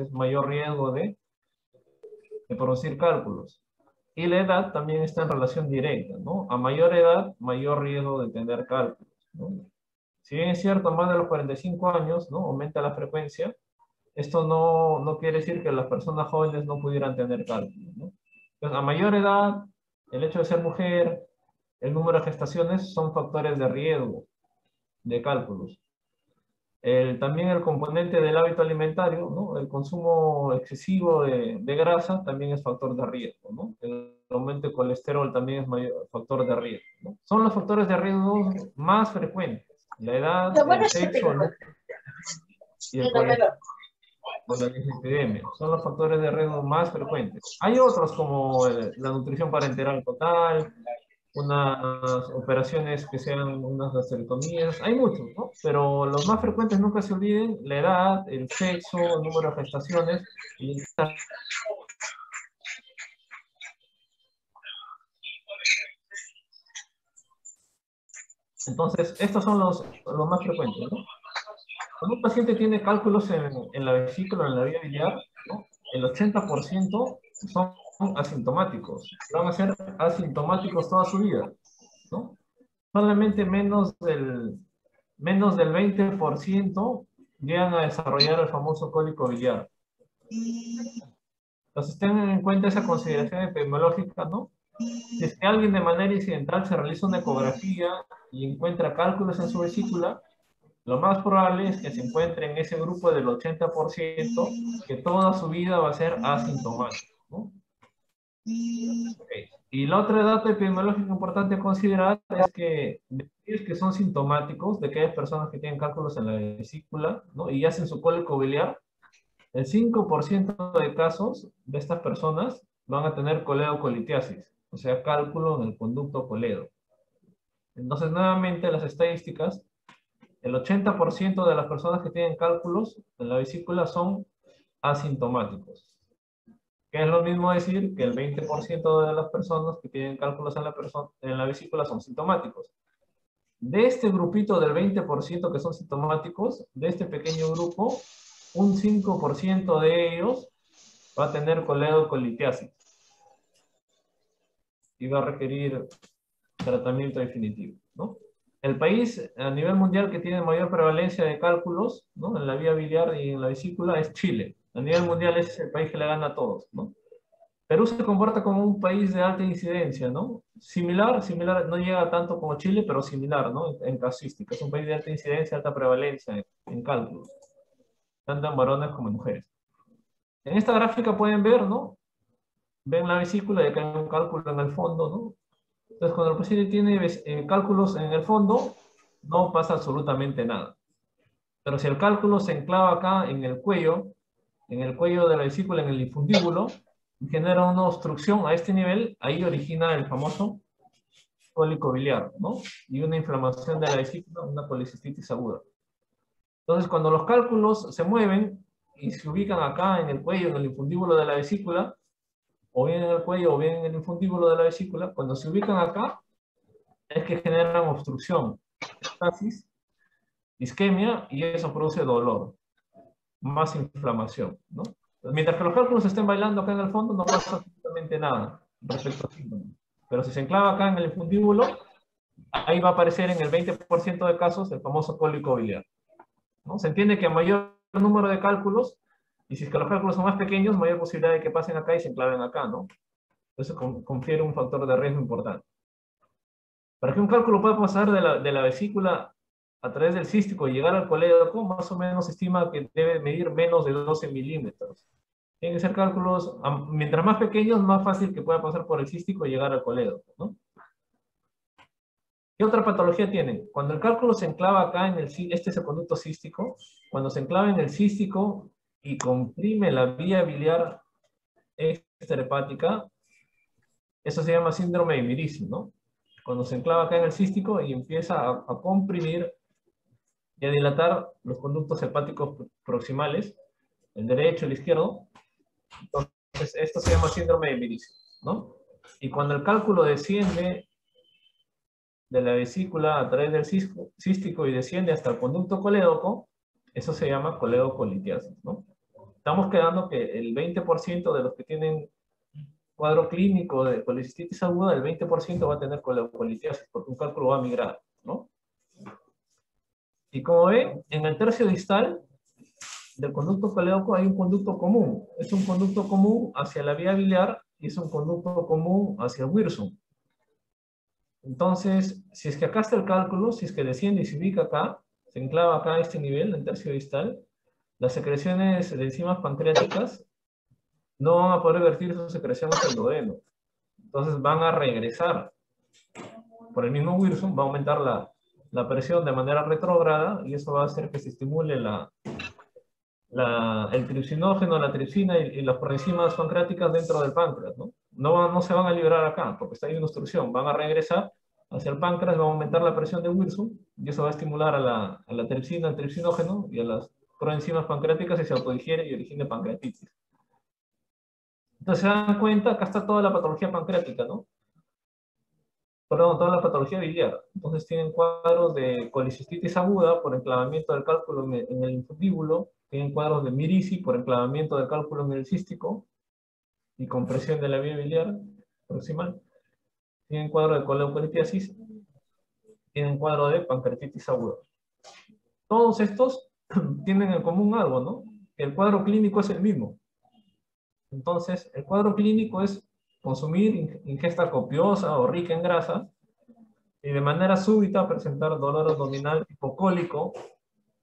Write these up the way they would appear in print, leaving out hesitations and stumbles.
es mayor riesgo de producir cálculos. Y la edad también está en relación directa, ¿no? A mayor edad, mayor riesgo de tener cálculos, ¿no? Si bien es cierto, más de los 45 años, ¿no? Aumenta la frecuencia, esto no quiere decir que las personas jóvenes no pudieran tener cálculos, ¿no? Entonces, a mayor edad, el hecho de ser mujer, el número de gestaciones son factores de riesgo de cálculos. También el componente del hábito alimentario, ¿no? El consumo excesivo de grasa también es factor de riesgo, ¿no? El aumento de colesterol también es mayor factor de riesgo, ¿no? Son los factores de riesgo más frecuentes. La edad, el sexo, ¿no? Y el colesterol o la dislipidemia. Son los factores de riesgo más frecuentes. Hay otros como la nutrición parenteral total, unas operaciones que sean unas gastrectomías, hay muchos, ¿no? Pero los más frecuentes, nunca se olviden, la edad, el sexo, el número de gestaciones y entonces, estos son los más frecuentes, ¿no? Cuando un paciente tiene cálculos en la vesícula, en la vía biliar, ¿no? El 80% son asintomáticos. Van a ser asintomáticos toda su vida, ¿no? Solamente menos del 20% llegan a desarrollar el famoso cólico biliar. Entonces tengan en cuenta esa consideración epidemiológica, ¿no? Si es que alguien de manera incidental se realiza una ecografía y encuentra cálculos en su vesícula, lo más probable es que se encuentre en ese grupo del 80% que toda su vida va a ser asintomático, ¿no? Okay. Y el otro dato epidemiológico importante a considerar es que de aquellos que son sintomáticos, de aquellas personas que tienen cálculos en la vesícula, ¿no? Y hacen su cólico biliar, el 5% de casos de estas personas van a tener coledocolitiasis, o sea, cálculo en el conducto coledo. Entonces, nuevamente, las estadísticas, el 80% de las personas que tienen cálculos en la vesícula son asintomáticos. Que es lo mismo decir que el 20% de las personas que tienen cálculos en la vesícula son sintomáticos. De este grupito del 20% que son sintomáticos, de este pequeño grupo, un 5% de ellos va a tener coledocolitiasis y va a requerir tratamiento definitivo, ¿no? El país a nivel mundial que tiene mayor prevalencia de cálculos, ¿no? En la vía biliar y en la vesícula es Chile. A nivel mundial es el país que le gana a todos, ¿no? Perú se comporta como un país de alta incidencia, ¿no? Similar, no llega tanto como Chile, pero similar, ¿no? En casística. Es un país de alta incidencia, alta prevalencia en cálculos, tanto en varones como en mujeres. En esta gráfica pueden ver, ¿no? Ven la vesícula y acá hay un cálculo en el fondo, ¿no? Entonces, cuando el paciente tiene cálculos en el fondo, no pasa absolutamente nada. Pero si el cálculo se enclava acá en el cuello de la vesícula, en el infundíbulo, y genera una obstrucción a este nivel, ahí origina el famoso cólico biliar, ¿no? Y una inflamación de la vesícula, una policistitis aguda. Entonces, cuando los cálculos se mueven y se ubican acá en el cuello, en el infundíbulo de la vesícula, o bien en el cuello o bien en el infundíbulo de la vesícula, cuando se ubican acá, es que generan obstrucción, estasis, isquemia, y eso produce dolor, más inflamación, ¿no? Mientras que los cálculos estén bailando acá en el fondo, no pasa absolutamente nada respecto a síntomas. Pero si se enclava acá en el infundíbulo, ahí va a aparecer en el 20% de casos el famoso cólico biliar, ¿no? Se entiende que a mayor número de cálculos, y si es que los cálculos son más pequeños, mayor posibilidad de que pasen acá y se enclaven acá, ¿no? Eso confiere un factor de riesgo importante. Para que un cálculo pueda pasar de la vesícula a través del cístico y llegar al colédoco, más o menos se estima que debe medir menos de 12 milímetros. Tienen que ser cálculos, mientras más pequeños, más fácil que pueda pasar por el cístico y llegar al colédoco, ¿no? ¿Qué otra patología tienen? Cuando el cálculo se enclava acá en este es el conducto cístico, cuando se enclava en el cístico y comprime la vía biliar extrahepática, eso se llama síndrome de Mirici, ¿no? Cuando se enclava acá en el cístico y empieza a comprimir y a dilatar los conductos hepáticos proximales, el derecho y el izquierdo, entonces esto se llama síndrome de Mirici, ¿no? Y cuando el cálculo desciende de la vesícula a través del cístico y desciende hasta el conducto colédoco, eso se llama coledocolitiasis, ¿no? estamos quedando que el 20% de los que tienen cuadro clínico de colicistitis aguda, el 20% va a tener coleocolitiasis, porque un cálculo va a migrar, ¿no? Y como ven, en el tercio distal del conducto colédoco hay un conducto común. Es un conducto común hacia la vía biliar y es un conducto común hacia el Wirsum. Entonces, si es que acá está el cálculo, si es que desciende y se ubica acá, se enclava acá a este nivel, en tercio distal, las secreciones de enzimas pancreáticas no van a poder vertir sus secreciones al duodeno. Entonces van a regresar por el mismo Wirsum, va a aumentar la presión de manera retrógrada y eso va a hacer que se estimule el tripsinógeno, la tripsina y las proenzimas pancreáticas dentro del páncreas, ¿no? No se van a liberar acá porque está ahí una obstrucción, van a regresar hacia el páncreas, va a aumentar la presión de Wirsum y eso va a estimular a la tripsina, al tripsinógeno y a las proenzimas pancreáticas y se autodigiere y origine pancreatitis. Entonces se dan cuenta, acá está toda la patología pancreática, ¿no? Perdón, toda la patología biliar. Entonces tienen cuadros de colicistitis aguda por enclavamiento del cálculo en el infundíbulo, tienen cuadros de mirici por enclavamiento del cálculo en el cístico y compresión de la vía biliar proximal, tienen cuadro de coleocolitiasis, tienen cuadro de pancreatitis aguda. Todos estos tienen en común algo, ¿no? Que el cuadro clínico es el mismo. Entonces, el cuadro clínico es consumir ingesta copiosa o rica en grasa y de manera súbita presentar dolor abdominal hipocólico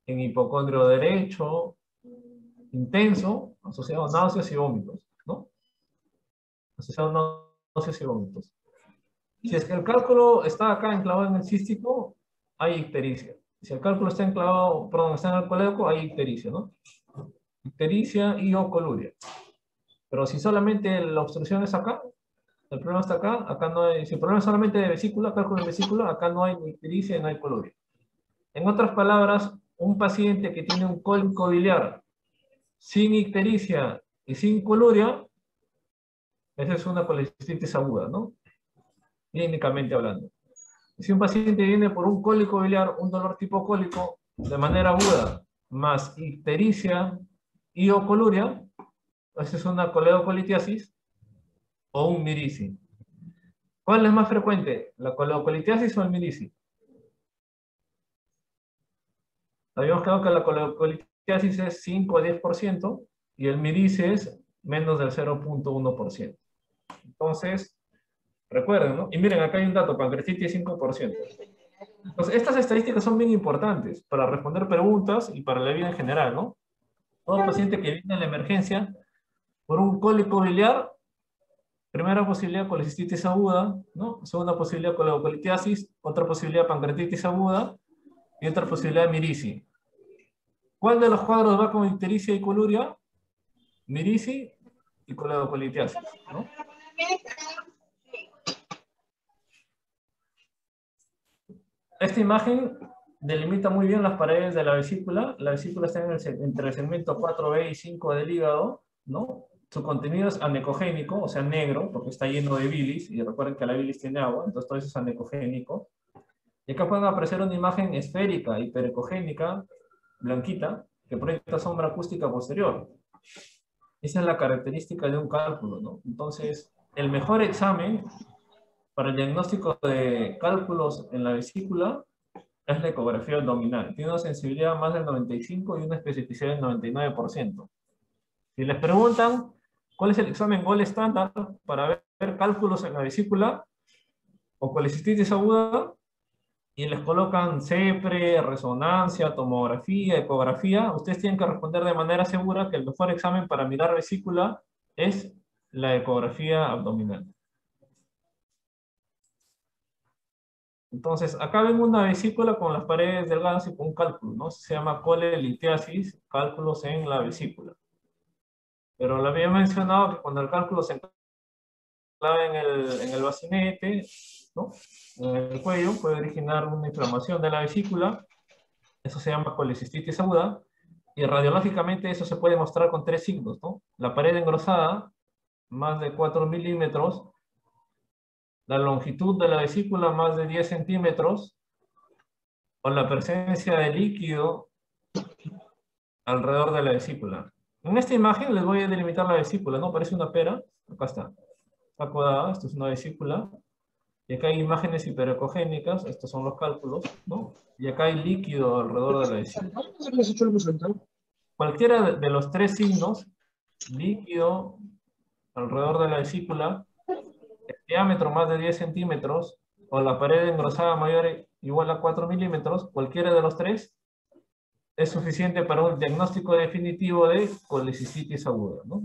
en hipocondrio derecho, intenso, asociado a náuseas y vómitos, ¿no? Asociado a náuseas y vómitos. Si es que el cálculo está acá enclavado en el cístico, hay ictericia. Si el cálculo está enclavado, perdón, está en el colédoco, hay ictericia, ¿no? Ictericia y o coluria. Pero si solamente la obstrucción es acá, el problema está acá, acá no hay, si el problema es solamente de vesícula, cálculo de vesícula, acá no hay ni ictericia y no hay coluria. En otras palabras, un paciente que tiene un cólico biliar sin ictericia y sin coluria, esa es una colicistitis aguda, ¿no? Clínicamente hablando. Si un paciente viene por un cólico biliar, un dolor tipo cólico, de manera aguda, más ictericia y o coluria, esa es una coleocolitiasis o un mirici. ¿Cuál es más frecuente? ¿La coleocolitiasis o el mirici? Habíamos quedado que la coleocolitiasis es 5 a 10% y el mirici es menos del 0.1%. Entonces, recuerden, ¿no? Y miren, acá hay un dato, pancreatitis 5%. Entonces, estas estadísticas son bien importantes para responder preguntas y para la vida en general, ¿no? Todo paciente que viene a la emergencia por un cólico biliar, primera posibilidad colicistitis aguda, ¿no? Segunda posibilidad coleocolitiasis, otra posibilidad pancreatitis aguda y otra posibilidad mirici. ¿Cuál de los cuadros va con ictericia y coluria? Mirici y coleocolitiasis, ¿no? Esta imagen delimita muy bien las paredes de la vesícula. La vesícula está entre el segmento 4B y 5 del hígado, ¿no? Su contenido es anecogénico, o sea, negro, porque está lleno de bilis, y recuerden que la bilis tiene agua, entonces todo eso es anecogénico. Y acá pueden apreciar una imagen esférica, hiperecogénica, blanquita, que proyecta sombra acústica posterior. Esa es la característica de un cálculo, ¿no? Entonces, el mejor examen para el diagnóstico de cálculos en la vesícula es la ecografía abdominal. Tiene una sensibilidad más del 95% y una especificidad del 99%. Si les preguntan cuál es el examen gold estándar para ver cálculos en la vesícula o colicistitis aguda, y les colocan CEPRE, resonancia, tomografía, ecografía, ustedes tienen que responder de manera segura que el mejor examen para mirar vesícula es la ecografía abdominal. Entonces, acá ven una vesícula con las paredes delgadas y con un cálculo, ¿no? Se llama colelitiasis, cálculos en la vesícula. Pero le había mencionado que cuando el cálculo se enclava en el bacinete, ¿no? En el cuello, puede originar una inflamación de la vesícula. Eso se llama colecistitis aguda. Y radiológicamente eso se puede mostrar con 3 signos, ¿no? La pared engrosada, más de 4 milímetros. La longitud de la vesícula, más de 10 centímetros. O la presencia de líquido alrededor de la vesícula. En esta imagen les voy a delimitar la vesícula, ¿no? Parece una pera. Acá está codada, esto es una vesícula. Y acá hay imágenes hiperecogénicas, estos son los cálculos, ¿no? Y acá hay líquido alrededor de la vesícula. Cualquiera de los tres signos, líquido alrededor de la vesícula, el diámetro más de 10 centímetros, o la pared engrosada mayor o igual a 4 milímetros, cualquiera de los tres, es suficiente para un diagnóstico definitivo de colecistitis aguda, ¿no?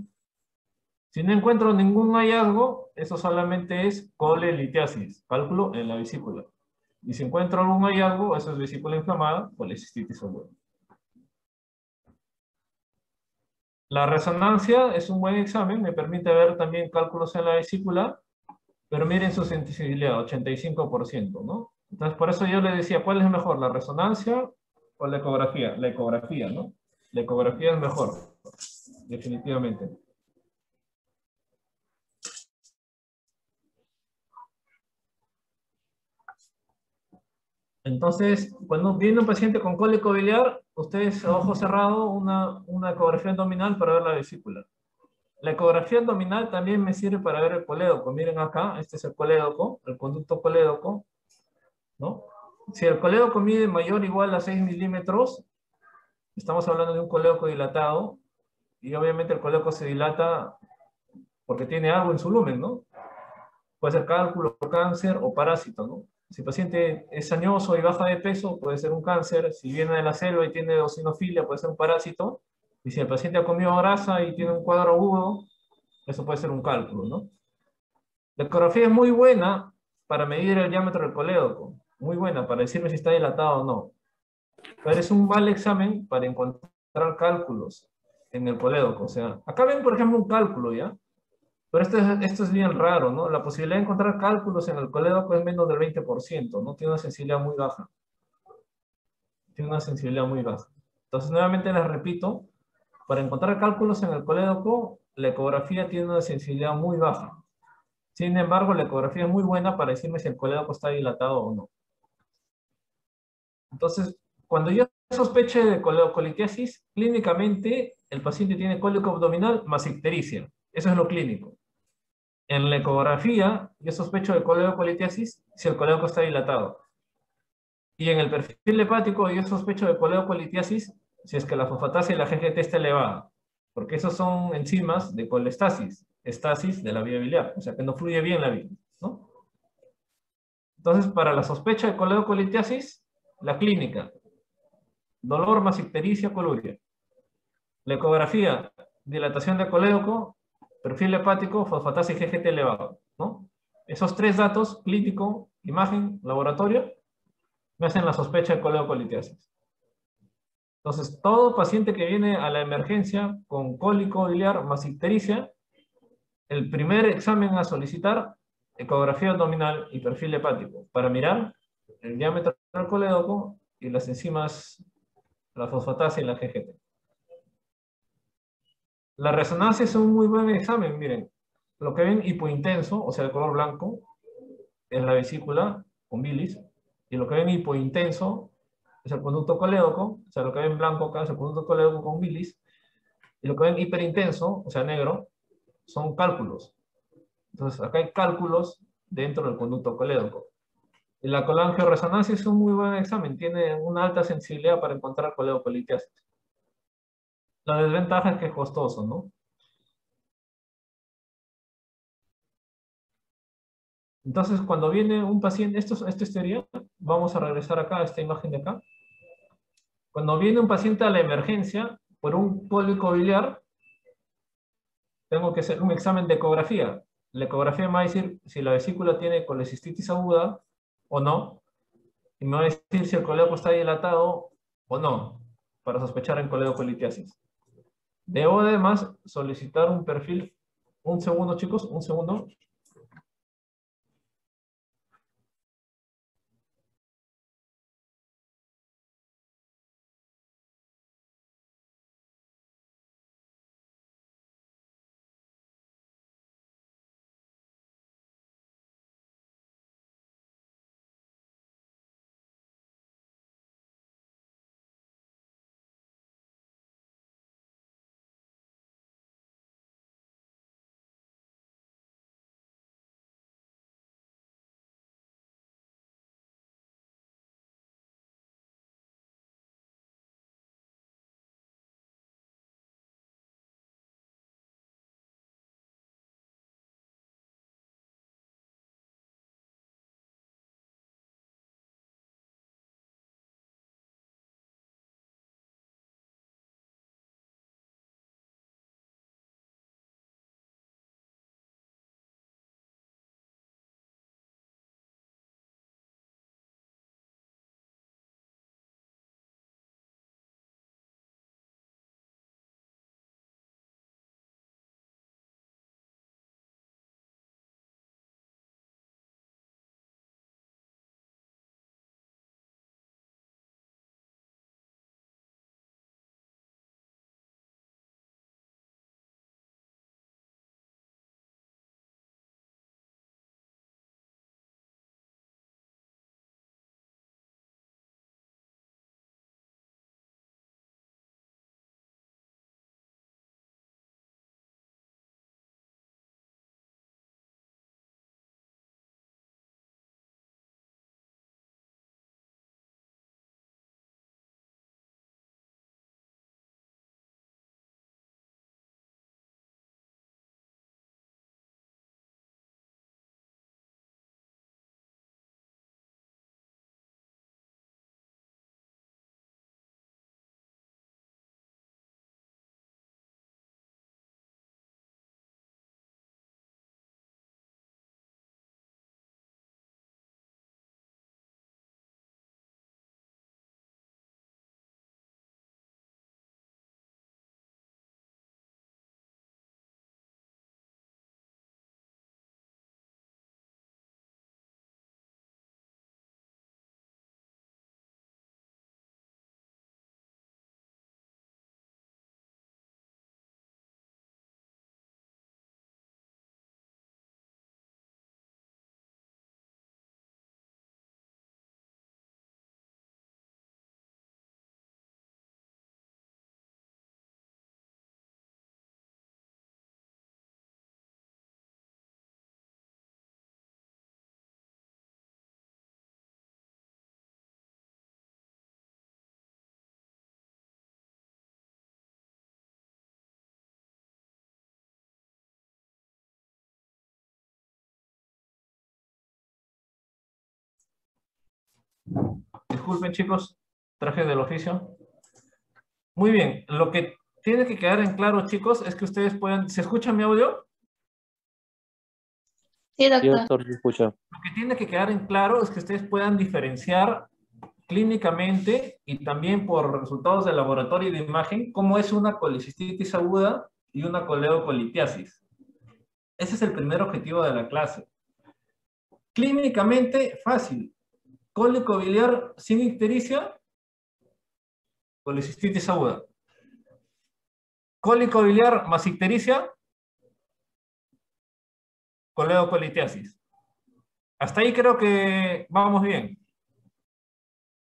Si no encuentro ningún hallazgo, eso solamente es colelitiasis, cálculo en la vesícula. Y si encuentro algún hallazgo, eso es vesícula inflamada, colecistitis aguda. La resonancia es un buen examen, me permite ver también cálculos en la vesícula, pero miren su sensibilidad, 85%, ¿no? Entonces, por eso yo le decía, ¿cuál es mejor, la resonancia o la ecografía? La ecografía, ¿no? La ecografía es mejor, definitivamente. Entonces, cuando viene un paciente con cólico biliar, ustedes a ojo cerrado una ecografía abdominal para ver la vesícula. La ecografía abdominal también me sirve para ver el colédoco. Miren acá, este es el colédoco, el conducto colédoco, ¿no? Si el colédoco mide mayor o igual a 6 milímetros, estamos hablando de un colédoco dilatado, y obviamente el colédoco se dilata porque tiene algo en su lumen, ¿no? Puede ser cálculo, cáncer o parásito, ¿no? Si el paciente es añoso y baja de peso, puede ser un cáncer. Si viene de la selva y tiene eosinofilia, puede ser un parásito. Y si el paciente ha comido grasa y tiene un cuadro agudo, eso puede ser un cálculo, ¿no? La ecografía es muy buena para medir el diámetro del colédoco. Muy buena para decirme si está dilatado o no. Pero es un mal examen para encontrar cálculos en el colédoco. O sea, acá ven, por ejemplo, un cálculo, ¿ya? Pero esto es bien raro, ¿no? La posibilidad de encontrar cálculos en el colédoco es menos del 20%, ¿no? Tiene una sensibilidad muy baja. Tiene una sensibilidad muy baja. Entonces, nuevamente les repito, para encontrar cálculos en el colédoco, la ecografía tiene una sensibilidad muy baja. Sin embargo, la ecografía es muy buena para decirme si el colédoco está dilatado o no. Entonces, cuando yo sospeche de coledocolitiasis, clínicamente el paciente tiene cólico abdominal más ictericia. Eso es lo clínico. En la ecografía, yo sospecho de coledocolitiasis si el colédoco está dilatado. Y en el perfil hepático, yo sospecho de coledocolitiasis si es que la fosfatasa y la GGT está elevada. Porque esos son enzimas de colestasis, estasis de la vía biliar. O sea, que no fluye bien la vía, ¿no? Entonces, para la sospecha de coledocolitiasis, la clínica, dolor más ictericia, coluria. La ecografía, dilatación de colédoco, perfil hepático, fosfatasa y GGT elevado, ¿no? Esos tres datos, clínico, imagen, laboratorio, me hacen la sospecha de coledocolitiasis. Entonces, todo paciente que viene a la emergencia con cólico biliar más ictericia, el primer examen a solicitar, ecografía abdominal y perfil hepático, para mirar el diámetro del colédoco y las enzimas, la fosfatasa y la GGT. La resonancia es un muy buen examen, miren. Lo que ven hipointenso, o sea, de color blanco, es la vesícula con bilis. Y lo que ven hipointenso es el conducto colédoco, o sea, lo que ven blanco acá es el conducto colédoco con bilis. Y lo que ven hiperintenso, o sea, negro, son cálculos. Entonces, acá hay cálculos dentro del conducto colédoco. Y la colangioresonancia es un muy buen examen, tiene una alta sensibilidad para encontrar coledocolitiasis. La desventaja es que es costoso, ¿no? Entonces, cuando viene un paciente, esto es teoría, vamos a regresar acá a esta imagen de acá. Cuando viene un paciente a la emergencia por un cólico biliar, tengo que hacer un examen de ecografía. La ecografía me va a decir si la vesícula tiene colecistitis aguda o no, y me va a decir si el colédoco está dilatado o no, para sospechar en coledocolitiasis. Debo además solicitar un perfil, un segundo chicos, un segundo. Disculpen, chicos, traje del oficio. Muy bien, lo que tiene que quedar en claro, chicos, es que ustedes puedan... ¿Se escucha mi audio? Sí, Sí, doctor. doctor, se escucha. Lo que tiene que quedar en claro es que ustedes puedan diferenciar clínicamente y también por resultados de laboratorio y de imagen cómo es una colecistitis aguda y una coleocolitiasis. Ese es el primer objetivo de la clase. Clínicamente, fácil. Cólico biliar sin ictericia, colecistitis aguda. Cólico biliar más ictericia, coleocolitiasis. Hasta ahí creo que vamos bien.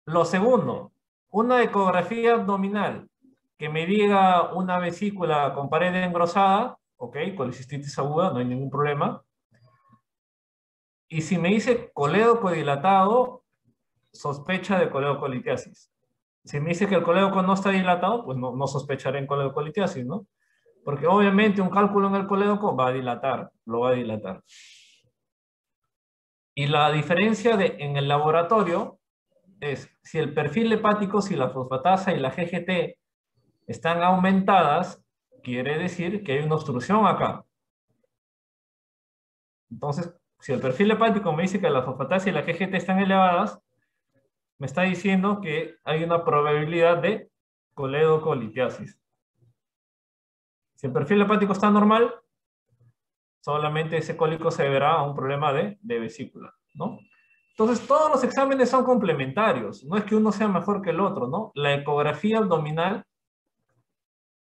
Lo segundo, una ecografía abdominal que me diga una vesícula con pared engrosada, ok, colecistitis aguda, no hay ningún problema. Y si me dice colédoco dilatado, sospecha de coleocolitiasis. Si me dice que el colédoco no está dilatado, pues no sospecharé en coleocolitiasis, ¿no? Porque obviamente un cálculo en el colédoco va a dilatar, lo va a dilatar. Y la diferencia en el laboratorio es si el perfil hepático, si la fosfatasa y la GGT están aumentadas, quiere decir que hay una obstrucción acá. Entonces, si el perfil hepático me dice que la fosfatasa y la GGT están elevadas, me está diciendo que hay una probabilidad de coledocolitiasis. Si el perfil hepático está normal, solamente ese cólico se deberá a un problema de vesícula, ¿no? Entonces, todos los exámenes son complementarios. No es que uno sea mejor que el otro, ¿no? La ecografía abdominal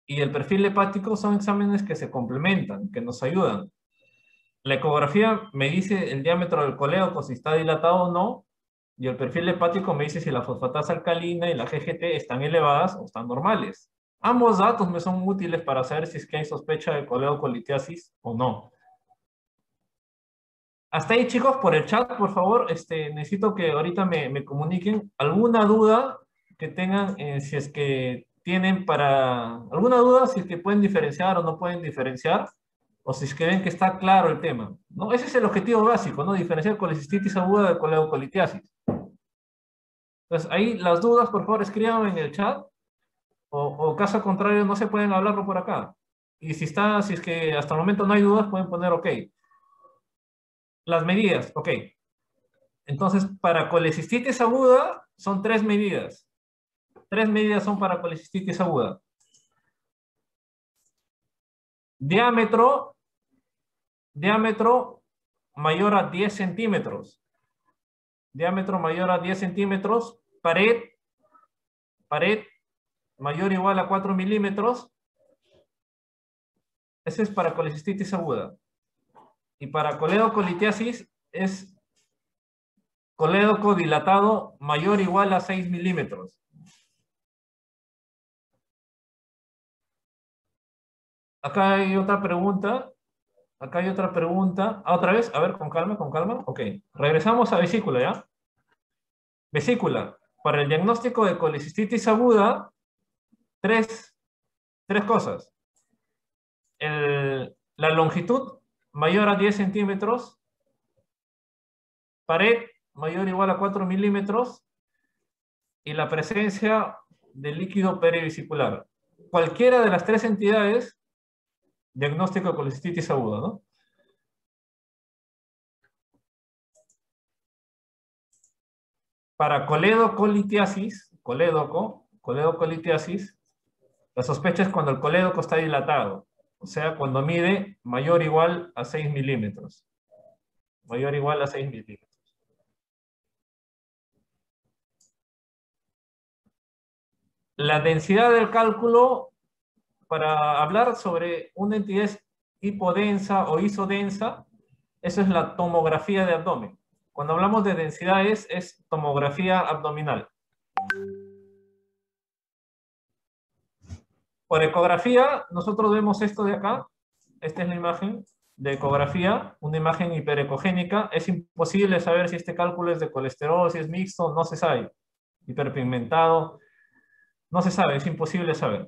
y el perfil hepático son exámenes que se complementan, que nos ayudan. La ecografía me dice el diámetro del colédoco, si está dilatado o no, y el perfil hepático me dice si la fosfatasa alcalina y la GGT están elevadas o están normales. Ambos datos me son útiles para saber si es que hay sospecha de coledocolitiasis o no. Hasta ahí, chicos, por el chat, por favor, necesito que ahorita me comuniquen alguna duda que tengan, si es que tienen alguna duda, si es que pueden diferenciar o no pueden diferenciar, o si es que ven que está claro el tema, ¿no? Ese es el objetivo básico, ¿no? Diferenciar colecistitis aguda de coledocolitiasis. Entonces, ahí las dudas, por favor, escriban en el chat, o caso contrario, no se pueden hablarlo por acá. Y si es que hasta el momento no hay dudas, pueden poner OK. Las medidas, OK. Entonces, para colecistitis aguda, son 3 medidas. 3 medidas son para colecistitis aguda. Diámetro mayor a 10 centímetros. Diámetro mayor a 10 centímetros. Pared mayor o igual a 4 milímetros. Ese es para colecistitis aguda. Y para coledocolitiasis es colédoco dilatado mayor o igual a 6 milímetros. Acá hay otra pregunta. Otra vez, a ver, con calma. Ok, regresamos a vesícula, ¿ya? Vesícula. Para el diagnóstico de colecistitis aguda, tres cosas. La longitud mayor a 10 centímetros. Pared mayor o igual a 4 milímetros. Y la presencia de líquido perivesicular. Cualquiera de las 3 entidades, diagnóstico de colecistitis aguda, ¿no? Para coledocolitiasis, coledocolitiasis, la sospecha es cuando el colédoco está dilatado, o sea, cuando mide mayor o igual a 6 milímetros. Mayor o igual a 6 milímetros. La densidad del cálculo, para hablar sobre una entidad hipodensa o isodensa, eso es la tomografía de abdomen. Cuando hablamos de densidad es tomografía abdominal. Por ecografía, nosotros vemos esto de acá. Esta es la imagen de ecografía, una imagen hiperecogénica. Es imposible saber si este cálculo es de colesterol, si es mixto, no se sabe. Hiperpigmentado, no se sabe, es imposible saber.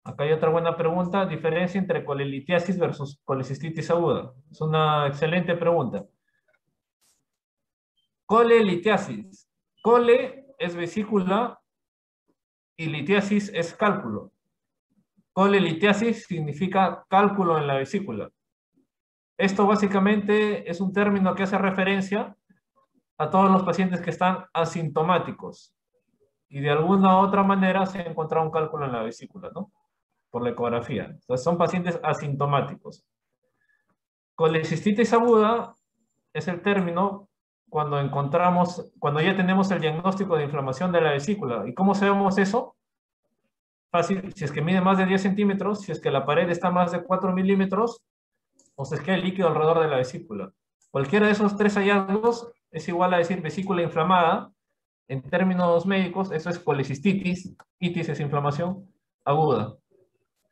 Acá hay otra buena pregunta, diferencia entre colelitiasis versus colecistitis aguda. Es una excelente pregunta. Colelitiasis. Cole es vesícula y litiasis es cálculo. Colelitiasis significa cálculo en la vesícula. Esto básicamente es un término que hace referencia a todos los pacientes que están asintomáticos y de alguna u otra manera se ha encontrado un cálculo en la vesícula, ¿no? Por la ecografía. Entonces son pacientes asintomáticos. Colecistitis aguda es el término cuando ya tenemos el diagnóstico de inflamación de la vesícula. ¿Y cómo sabemos eso? Fácil, si es que mide más de 10 centímetros, si es que la pared está más de 4 milímetros, o si es que hay líquido alrededor de la vesícula. Cualquiera de esos tres hallazgos es igual a decir vesícula inflamada. En términos médicos, eso es colecistitis, itis es inflamación aguda.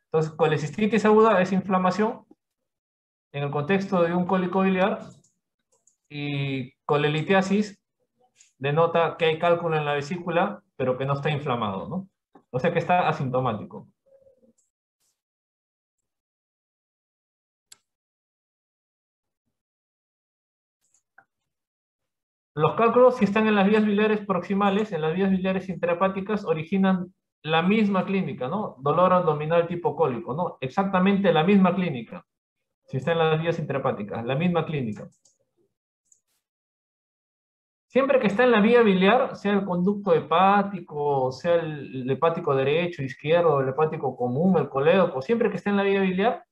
Entonces, colecistitis aguda es inflamación en el contexto de un cólico biliar y colelitiasis denota que hay cálculo en la vesícula, pero que no está inflamado, ¿no? O sea que está asintomático. Los cálculos, si están en las vías biliares proximales, en las vías biliares intrahepáticas, originan la misma clínica, ¿no? Dolor abdominal tipo cólico, ¿no? Exactamente la misma clínica. Si está en las vías intrahepáticas, la misma clínica. Siempre que está en la vía biliar, sea el conducto hepático, sea el hepático derecho, izquierdo, el hepático común, el colédoco, siempre que esté en la vía biliar,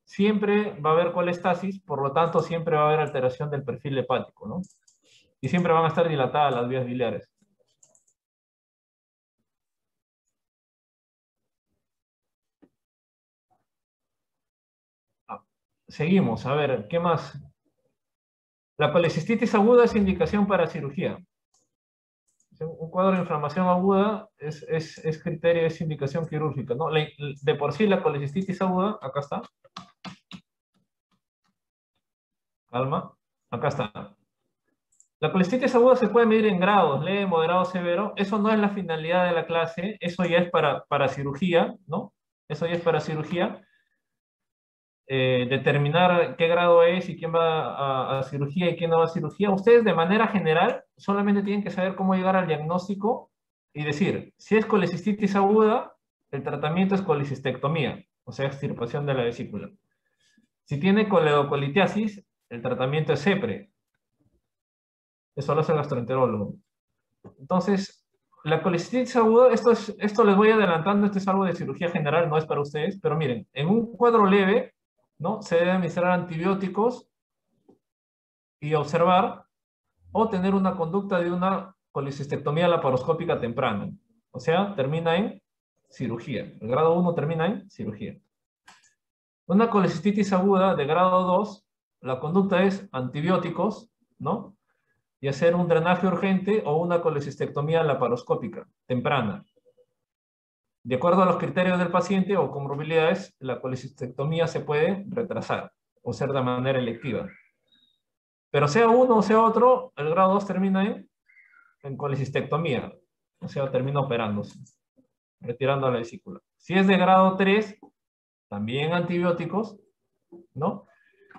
siempre va a haber colestasis, por lo tanto siempre va a haber alteración del perfil hepático, ¿no? Y siempre van a estar dilatadas las vías biliares. Seguimos, a ver, ¿qué más? La colecistitis aguda es indicación para cirugía. Un cuadro de inflamación aguda es criterio, es indicación quirúrgica, ¿no? De por sí la colecistitis aguda, acá está. Calma, acá está. La colecistitis aguda se puede medir en grados, leve, moderado, severo. Eso no es la finalidad de la clase, eso ya es para cirugía, ¿no? Eso ya es para cirugía. Determinar qué grado es y quién va a cirugía y quién no va a cirugía. Ustedes de manera general solamente tienen que saber cómo llegar al diagnóstico y decir, si es colecistitis aguda, el tratamiento es colecistectomía, o sea, extirpación de la vesícula. Si tiene coledocolitiasis, el tratamiento es CEPRE. Eso lo hace el gastroenterólogo. Entonces, la colecistitis aguda, esto les voy adelantando, esto es algo de cirugía general, no es para ustedes, pero miren, en un cuadro leve, ¿no? Se debe administrar antibióticos y observar o tener una conducta de una colecistectomía laparoscópica temprana. O sea, termina en cirugía. El grado 1 termina en cirugía. Una colecistitis aguda de grado 2, la conducta es antibióticos, ¿no? Y hacer un drenaje urgente o una colecistectomía laparoscópica temprana. De acuerdo a los criterios del paciente o comorbilidades, la colecistectomía se puede retrasar o ser de manera electiva. Pero sea uno o sea otro, el grado 2 termina en colecistectomía. O sea, termina operándose, retirando la vesícula. Si es de grado 3, también antibióticos, ¿no?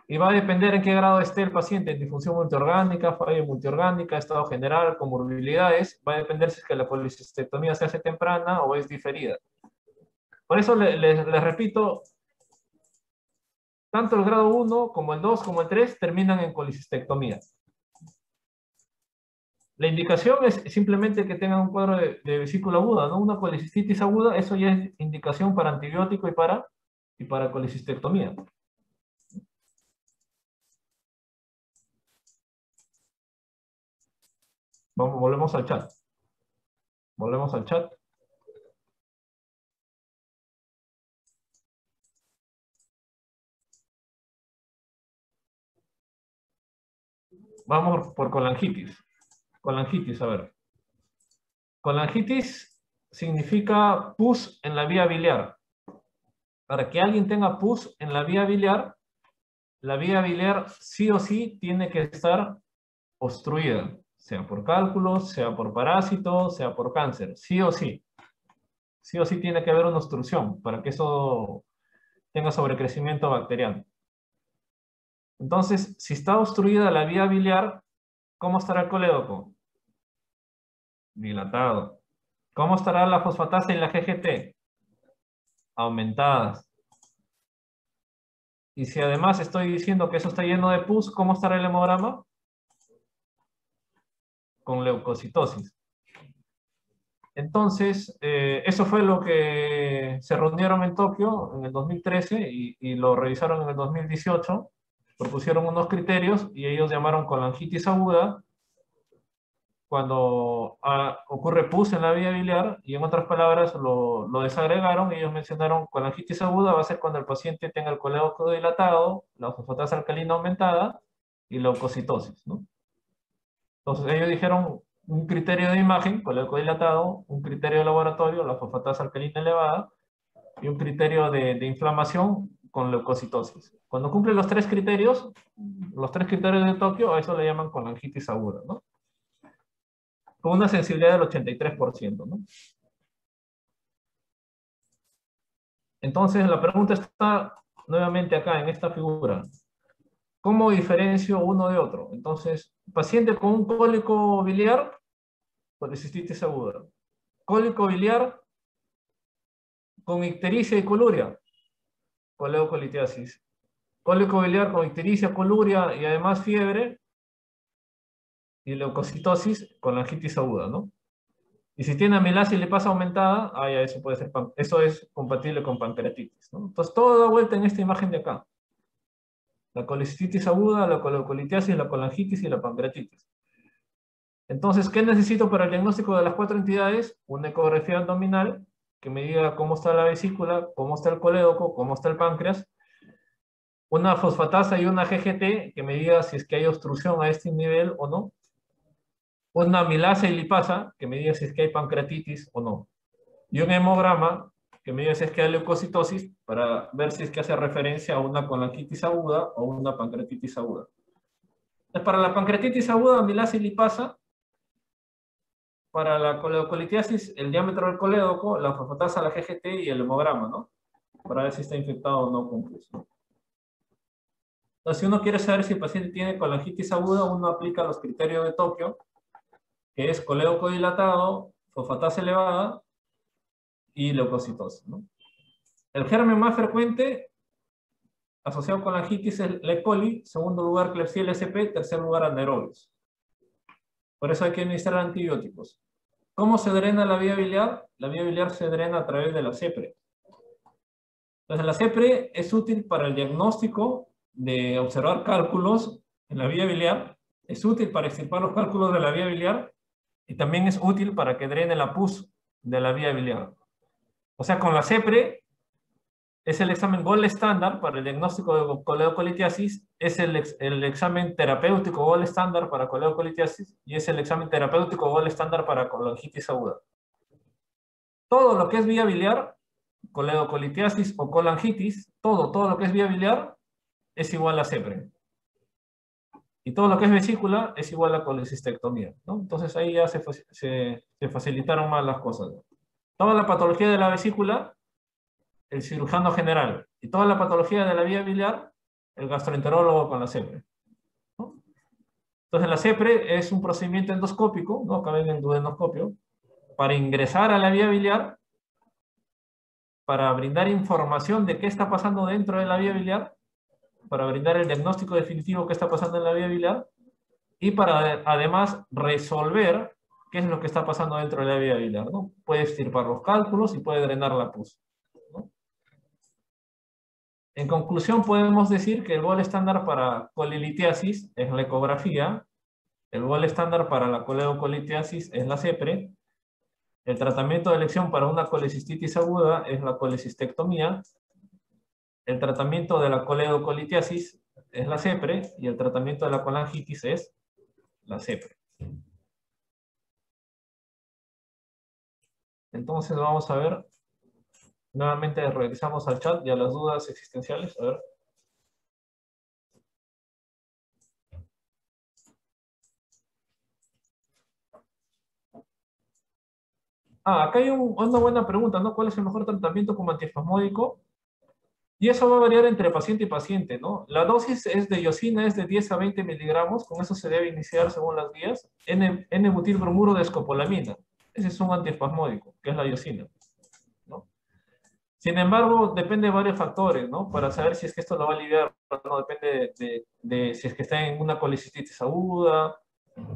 Y va a depender en qué grado esté el paciente, en disfunción multiorgánica, falla multiorgánica, estado general, comorbilidades. Va a depender si es que la colecistectomía se hace temprana o es diferida. Por eso les repito, tanto el grado 1 como el 2 como el 3 terminan en colecistectomía. La indicación es simplemente que tengan un cuadro de vesícula aguda, ¿no? Una colecistitis aguda, eso ya es indicación para antibiótico y para colecistectomía. Volvemos al chat. Volvemos al chat. Vamos por colangitis. Colangitis, a ver. Colangitis significa pus en la vía biliar. Para que alguien tenga pus en la vía biliar sí o sí tiene que estar obstruida, sea por cálculos, sea por parásitos, sea por cáncer, sí o sí. Sí o sí tiene que haber una obstrucción para que eso tenga sobrecrecimiento bacteriano. Entonces, si está obstruida la vía biliar, ¿Cómo estará el colédoco? Dilatado. ¿Cómo estará la fosfatasa y la GGT? Aumentadas. Y si además estoy diciendo que eso está lleno de pus, ¿cómo estará el hemograma? Con leucocitosis. Entonces, eso fue lo que se reunieron en Tokio en el 2013 y lo revisaron en el 2018. Propusieron unos criterios y ellos llamaron colangitis aguda cuando ocurre pus en la vía biliar, y en otras palabras lo desagregaron y ellos mencionaron colangitis aguda va a ser cuando el paciente tenga el colédoco dilatado, la fosfatasa alcalina aumentada y leucocitosis, ¿no? Entonces ellos dijeron un criterio de imagen, colédoco dilatado, un criterio de laboratorio, la fosfatasa alcalina elevada, y un criterio de inflamación con leucocitosis. Cuando cumple los tres criterios de Tokio, a eso le llaman colangitis aguda, ¿no? Con una sensibilidad del 83%, ¿no? Entonces, la pregunta está nuevamente acá en esta figura. ¿Cómo diferencio uno de otro? Entonces, paciente con un cólico biliar, policistitis aguda. Cólico biliar con ictericia y coluria, coleocolitiasis. Cólico biliar con ictericia, coluria y además fiebre y leucocitosis con largitis aguda, ¿no? Y si tiene amilasa y lipasa aumentada, ya eso puede ser, eso es compatible con pancreatitis, ¿no? Entonces, todo da vuelta en esta imagen de acá. La colicistitis aguda, la coleocolitiasis, la colangitis y la pancreatitis. Entonces, ¿qué necesito para el diagnóstico de las cuatro entidades? Una ecografía abdominal que me diga cómo está la vesícula, cómo está el colédoco, cómo está el páncreas. Una fosfatasa y una GGT que me diga si es que hay obstrucción a este nivel o no. Una amilasa y lipasa que me diga si es que hay pancreatitis o no. Y un hemograma que me diga si es que hay leucocitosis para ver si es que hace referencia a una colangitis aguda o una pancreatitis aguda. Entonces, para la pancreatitis aguda, amilasa y lipasa. Para la coleocolitiasis, el diámetro del colédoco, la fosfatasa, la GGT y el hemograma, ¿no? Para ver si está infectado o no con pus. Entonces, si uno quiere saber si el paciente tiene colangitis aguda, uno aplica los criterios de Tokio, que es colédoco dilatado, fosfatasa elevada y leucocitosis, ¿no? El germen más frecuente asociado con colangitis es el E. coli, segundo lugar Klebsiella sp, tercer lugar anaerobios. Por eso hay que administrar antibióticos. ¿Cómo se drena la vía biliar? La vía biliar se drena a través de la CEPRE. Entonces, la CEPRE es útil para el diagnóstico de observar cálculos en la vía biliar, es útil para extirpar los cálculos de la vía biliar y también es útil para que drene la pus de la vía biliar. O sea, con la CEPRE es el examen gold estándar para el diagnóstico de coleocolitiasis, es el examen terapéutico gold estándar para coleocolitiasis y es el examen terapéutico gold estándar para colangitis aguda. Todo lo que es vía biliar, coleocolitiasis o colangitis, todo lo que es vía biliar es igual a CEPRE. Y todo lo que es vesícula es igual a colecistectomía, ¿no? Entonces ahí ya se facilitaron más las cosas. Toda la patología de la vesícula, el cirujano general. Y toda la patología de la vía biliar, el gastroenterólogo con la CEPRE, ¿no? Entonces la CEPRE es un procedimiento endoscópico, ¿no? Cabe en el duodenoscopio, para ingresar a la vía biliar, para brindar información de qué está pasando dentro de la vía biliar, para brindar el diagnóstico definitivo que está pasando en la vía biliar y para además resolver qué es lo que está pasando dentro de la vía biliar, ¿no? Puede extirpar los cálculos y puede drenar la pus, ¿no? En conclusión, podemos decir que el gol estándar para colilitiasis es la ecografía, el gol estándar para la coleocolitiasis es la CEPRE, el tratamiento de elección para una colecistitis aguda es la colecistectomía, el tratamiento de la coleocolitiasis es la CEPRE y el tratamiento de la colangitis es la CEPRE. Entonces vamos a ver, nuevamente regresamos al chat y a las dudas existenciales. A ver. Acá hay una buena pregunta, ¿no? ¿Cuál es el mejor tratamiento como antiespasmódico? Y eso va a variar entre paciente y paciente, ¿no? La dosis es de iosina, es de 10 a 20 miligramos, con eso se debe iniciar según las guías, N-butilbromuro de escopolamina. Ese es un antiespasmódico, que es la iosina, ¿no? Sin embargo, depende de varios factores, ¿no? Para saber si es que esto lo va a aliviar, no depende de si es que está en una colicistitis aguda,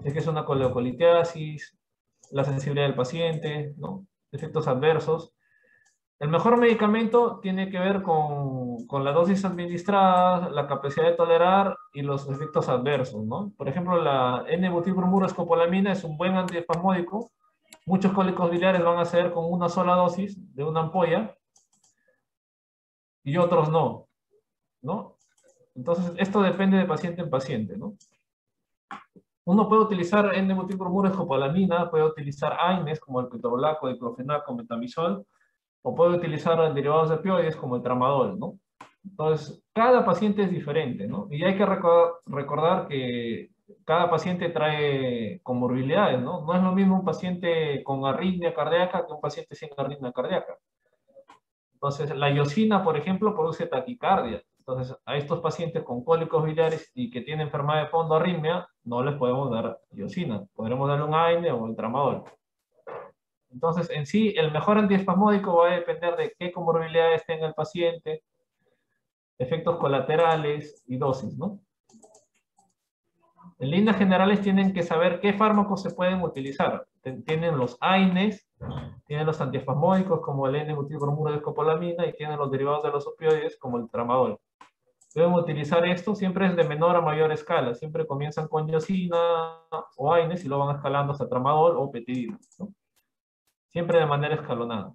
si es que es una coleocolitiasis, la sensibilidad del paciente, ¿no? Efectos adversos. El mejor medicamento tiene que ver con la dosis administrada, la capacidad de tolerar y los efectos adversos, ¿no? Por ejemplo, la N-butilbromuro escopolamina es un buen antiespasmódico. Muchos cólicos biliares van a ser con una sola dosis de una ampolla y otros no, ¿no? Entonces, esto depende de paciente en paciente, ¿no? Uno puede utilizar N-butilbromuro escopolamina, puede utilizar AINES como el ketorolaco, diclofenaco, metamizol, o puede utilizar derivados de opioides como el tramadol, ¿no? Entonces, cada paciente es diferente, ¿no? Y hay que recordar que cada paciente trae comorbilidades, ¿no? No es lo mismo un paciente con arritmia cardíaca que un paciente sin arritmia cardíaca. Entonces, la iosina, por ejemplo, produce taquicardia. Entonces, a estos pacientes con cólicos biliares y que tienen enfermedad de fondo arritmia, no les podemos dar iosina. Podremos darle un AINE o el tramadol. Entonces, en sí, el mejor antiespasmódico va a depender de qué comorbilidades tenga el paciente, efectos colaterales y dosis, ¿no? En líneas generales tienen que saber qué fármacos se pueden utilizar. Tienen los AINES, tienen los antiespasmódicos como el N-butilbromuro de escopolamina y tienen los derivados de los opioides como el tramadol. Deben utilizar esto, siempre es de menor a mayor escala. Siempre comienzan con iosina o AINES y lo van escalando hasta tramadol o petidina, ¿no? Siempre de manera escalonada.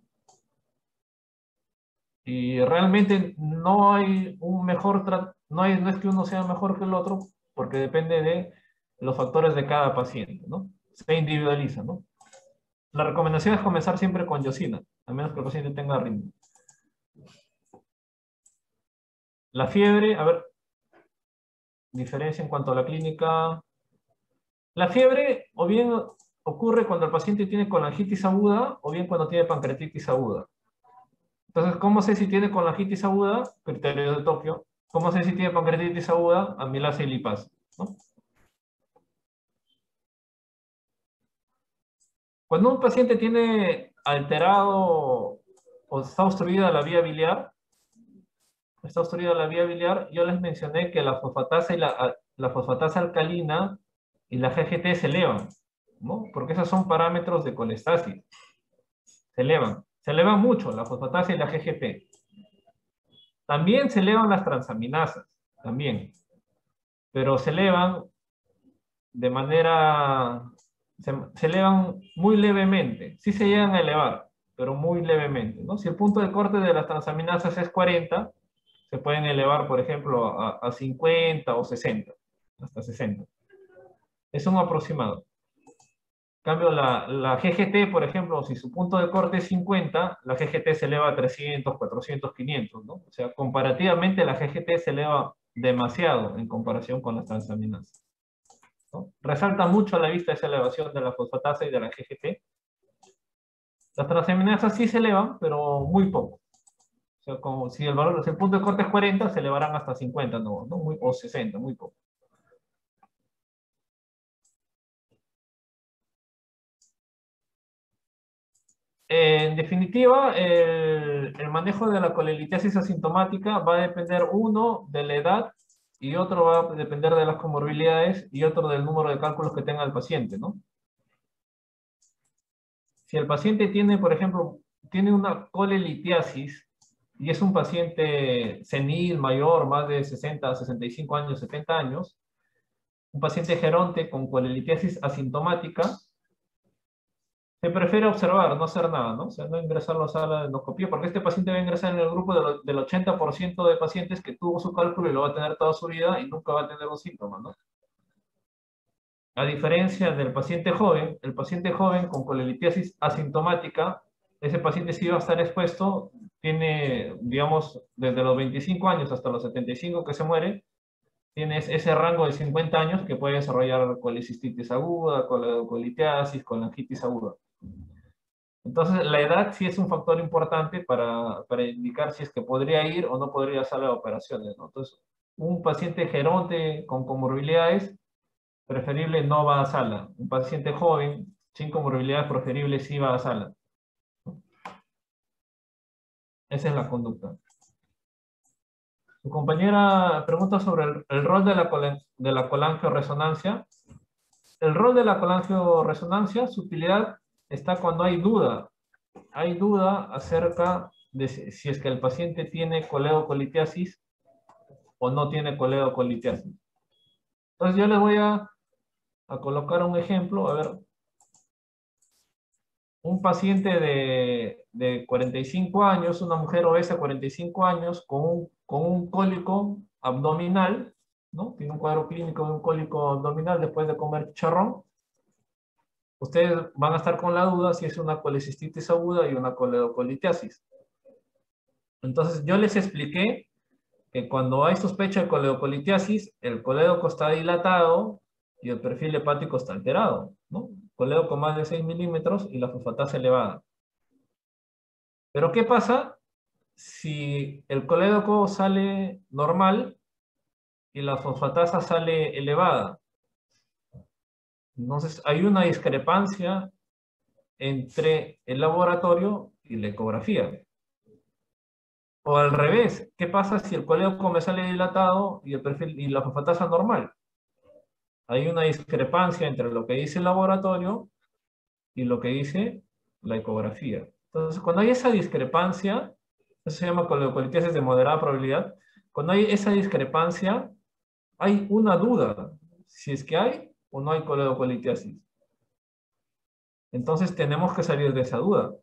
Y realmente no hay un mejor no es que uno sea mejor que el otro, porque depende de los factores de cada paciente, ¿no? Se individualiza, ¿no? La recomendación es comenzar siempre con iosina, a menos que el paciente tenga arritmia. La fiebre, a ver, diferencia en cuanto a la clínica. La fiebre o bien ocurre cuando el paciente tiene colangitis aguda o bien cuando tiene pancreatitis aguda. Entonces, ¿cómo sé si tiene colangitis aguda? Criterio de Tokio. ¿Cómo sé si tiene pancreatitis aguda? Amilasa y lipasa, ¿no? Cuando un paciente tiene alterado o está obstruida la vía biliar, yo les mencioné que la fosfatasa y la fosfatasa alcalina y la GGT se elevan, ¿no? Porque esos son parámetros de colestasis. Se elevan mucho la fosfatasa y la GGT. También se elevan las transaminasas, también. Pero se elevan de manera, se elevan muy levemente. Sí se llegan a elevar, pero muy levemente, ¿no? Si el punto de corte de las transaminasas es 40, se pueden elevar, por ejemplo, a 50 o 60, hasta 60. Es un aproximado. En cambio, la GGT, por ejemplo, si su punto de corte es 50, la GGT se eleva a 300, 400, 500, ¿no? O sea, comparativamente la GGT se eleva demasiado en comparación con las transaminasas, ¿no? Resalta mucho a la vista esa elevación de la fosfatasa y de la GGT. Las transaminasas sí se elevan, pero muy poco. O sea, como si si el punto de corte es 40, se elevarán hasta 50, ¿no? O 60, muy poco. En definitiva, el manejo de la colelitiasis asintomática va a depender, uno, de la edad y otro va a depender de las comorbilidades y otro del número de cálculos que tenga el paciente, ¿no? Si el paciente tiene, por ejemplo, tiene una colelitiasis y es un paciente senil, mayor, más de 60, 65 años, 70 años, un paciente geronte con colelitiasis asintomática, se prefiere observar, no hacer nada, ¿no? O sea, no ingresarlo a sala de endoscopía, porque este paciente va a ingresar en el grupo del 80% de pacientes que tuvo su cálculo y lo va a tener toda su vida y nunca va a tener un síntoma, ¿no? A diferencia del paciente joven, el paciente joven con colelitiasis asintomática, ese paciente sí va a estar expuesto, tiene, digamos, desde los 25 años hasta los 75 que se muere, tienes ese rango de 50 años que puede desarrollar colecistitis aguda, colitiasis, colangitis aguda. Entonces, la edad sí es un factor importante para indicar si es que podría ir o no podría hacer las operaciones, ¿no? Entonces, un paciente geronte con comorbilidades, preferible no va a sala. Un paciente joven, sin comorbilidades, preferible sí va a sala. Esa es la conducta. Su compañera pregunta sobre el rol de la colangioresonancia. El rol de la colangioresonancia, su utilidad está cuando hay duda. Hay duda acerca de si es que el paciente tiene coleocolitiasis o no tiene coleocolitiasis. Entonces yo les voy a colocar un ejemplo. A ver, un paciente de 45 años, una mujer obesa de 45 años con un cólico abdominal, ¿no? Tiene un cuadro clínico de un cólico abdominal después de comer chicharrón. Ustedes van a estar con la duda si es una colecistitis aguda y una coleocolitiasis. Entonces yo les expliqué que cuando hay sospecha de coleocolitiasis, el colédoco está dilatado y el perfil hepático está alterado, ¿no? Colédoco más de 6 milímetros y la fosfatasa elevada. Pero ¿qué pasa si el colédoco sale normal y la fosfatasa sale elevada? Entonces hay una discrepancia entre el laboratorio y la ecografía. O al revés, ¿qué pasa si el colédoco me sale dilatado y el perfil y la fosfatasa normal? Hay una discrepancia entre lo que dice el laboratorio y lo que dice la ecografía. Entonces, cuando hay esa discrepancia, eso se llama coleocolitiasis de moderada probabilidad, cuando hay esa discrepancia, hay una duda si es que hay o no hay coleocolitiasis. Entonces, tenemos que salir de esa duda.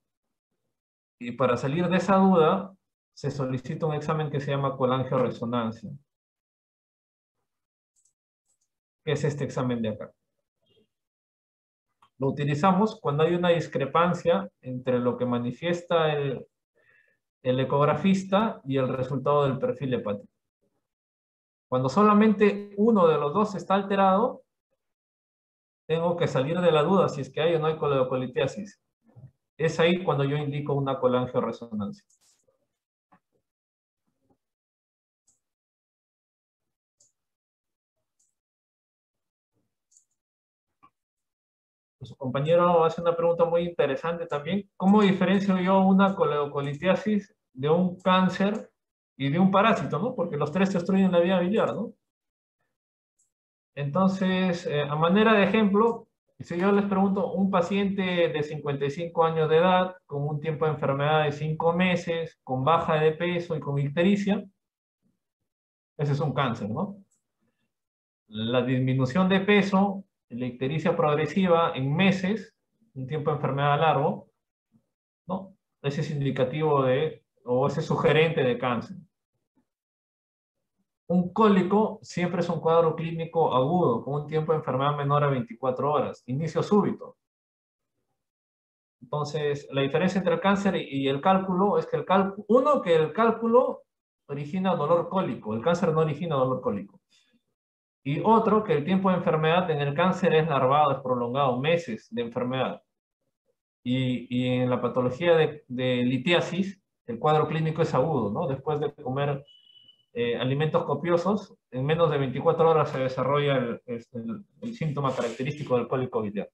Y para salir de esa duda, se solicita un examen que se llama colangioresonancia, que es este examen de acá. Lo utilizamos cuando hay una discrepancia entre lo que manifiesta el ecografista y el resultado del perfil hepático. Cuando solamente uno de los dos está alterado, tengo que salir de la duda si es que hay o no hay coleocolitiasis. Es ahí cuando yo indico una colangioresonancia. Su compañero hace una pregunta muy interesante también. ¿Cómo diferencio yo una coleocolitiasis de un cáncer y de un parásito, ¿no? Porque los tres destruyen la vía biliar, ¿no? Entonces, a manera de ejemplo, si yo les pregunto, un paciente de 55 años de edad, con un tiempo de enfermedad de 5 meses, con baja de peso y con ictericia, ese es un cáncer, ¿no? La disminución de peso, la ictericia progresiva en meses, un tiempo de enfermedad largo, ¿no? Ese es indicativo de, o ese es sugerente de cáncer. Un cólico siempre es un cuadro clínico agudo, con un tiempo de enfermedad menor a 24 horas, inicio súbito. Entonces, la diferencia entre el cáncer y el cálculo es que que el cálculo origina dolor cólico, el cáncer no origina dolor cólico. Y otro, que el tiempo de enfermedad en el cáncer es larvado, es prolongado, meses de enfermedad. Y en la patología de litiasis, el cuadro clínico es agudo, ¿no? Después de comer alimentos copiosos, en menos de 24 horas se desarrolla el síntoma característico del cólico biliar.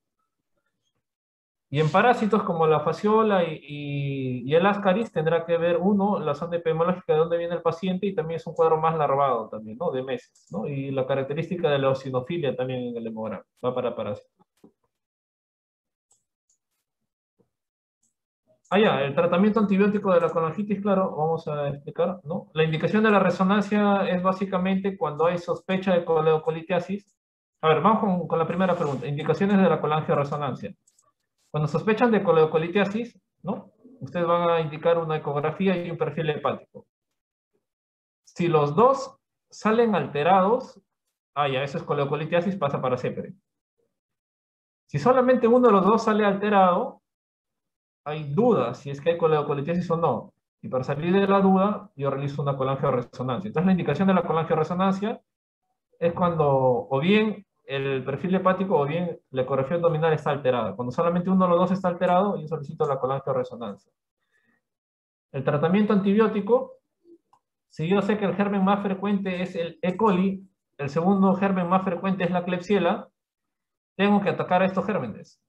Y en parásitos como la fasciola y el ascaris tendrá que ver, uno, la zona epidemiológica de dónde viene el paciente y también es un cuadro más larvado también, ¿no? De meses, ¿no? Y la característica de la eosinofilia también en el hemograma, va para parásitos. Ah, ya, el tratamiento antibiótico de la colangitis, claro, vamos a explicar, ¿no? La indicación de la resonancia es básicamente cuando hay sospecha de coleocolitiasis. A ver, vamos con la primera pregunta. Indicaciones de la colangioresonancia. Cuando sospechan de coleocolitiasis, ¿no? Ustedes van a indicar una ecografía y un perfil hepático. Si los dos salen alterados, ya, eso es coleocolitiasis, pasa para CEPRE. Si solamente uno de los dos sale alterado, hay dudas si es que hay coleocolitiasis o no. Y para salir de la duda, yo realizo una colangioresonancia. Entonces, la indicación de la colangioresonancia es cuando o bien el perfil hepático o bien la ecografía abdominal está alterada. Cuando solamente uno de los dos está alterado, yo solicito la colangioresonancia. El tratamiento antibiótico, si yo sé que el germen más frecuente es el E. coli, el segundo germen más frecuente es la Klebsiella, tengo que atacar a estos gérmenes.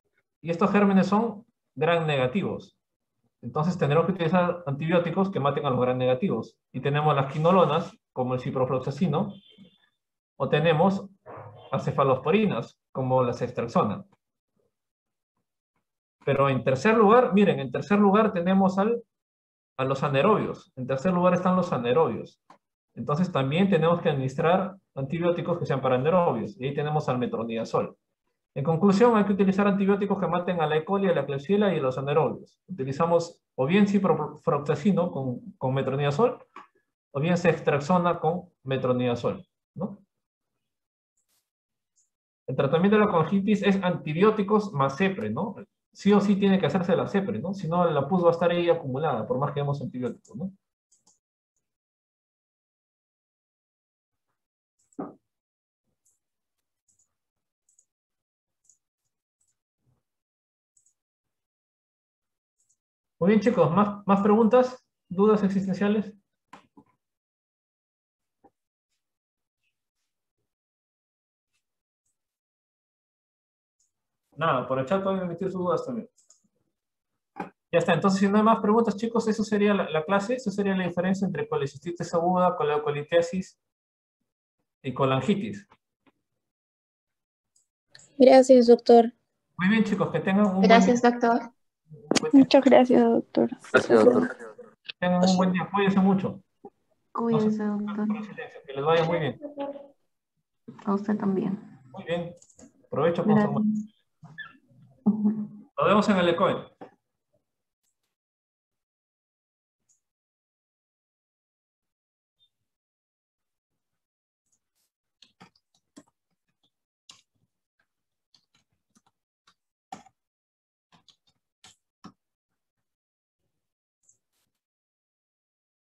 Y estos gérmenes son gram negativos. Entonces tendremos que utilizar antibióticos que maten a los gram negativos. Y tenemos las quinolonas, como el ciprofloxacino, o tenemos acefalosporinas, como la ceftriaxona. Pero en tercer lugar, miren, en tercer lugar tenemos a los anaerobios. En tercer lugar están los anaerobios. Entonces también tenemos que administrar antibióticos que sean para anaerobios. Y ahí tenemos al metronidazol. En conclusión, hay que utilizar antibióticos que maten a la E. coli, a la Klebsiella y a los anaerobios. Utilizamos o bien ciprofloxacino con metronidazol, o bien ceftriaxona con metronidazol, ¿no? El tratamiento de la colangitis es antibióticos más CEPRE, ¿no? Sí o sí tiene que hacerse la CEPRE, ¿no? Si no, la pus va a estar ahí acumulada, por más que demos antibióticos, ¿no? Muy bien, chicos, ¿más preguntas? ¿Dudas existenciales? Nada, por el chat pueden emitir sus dudas también. Ya está, entonces si no hay más preguntas, chicos, eso sería la clase, eso sería la diferencia entre colecistitis aguda, coleocolitesis y colangitis. Gracias, doctor. Muy bien, chicos, que tengan un buen día. Gracias, doctor. Muchas gracias, doctor. Gracias, doctor. Tengan un buen día, cuídense mucho. No se Cuídese, doctor. por el silencio, que les vaya muy bien. A usted también. Muy bien. Provecho con su... Gracias. Nos vemos en el ECOE.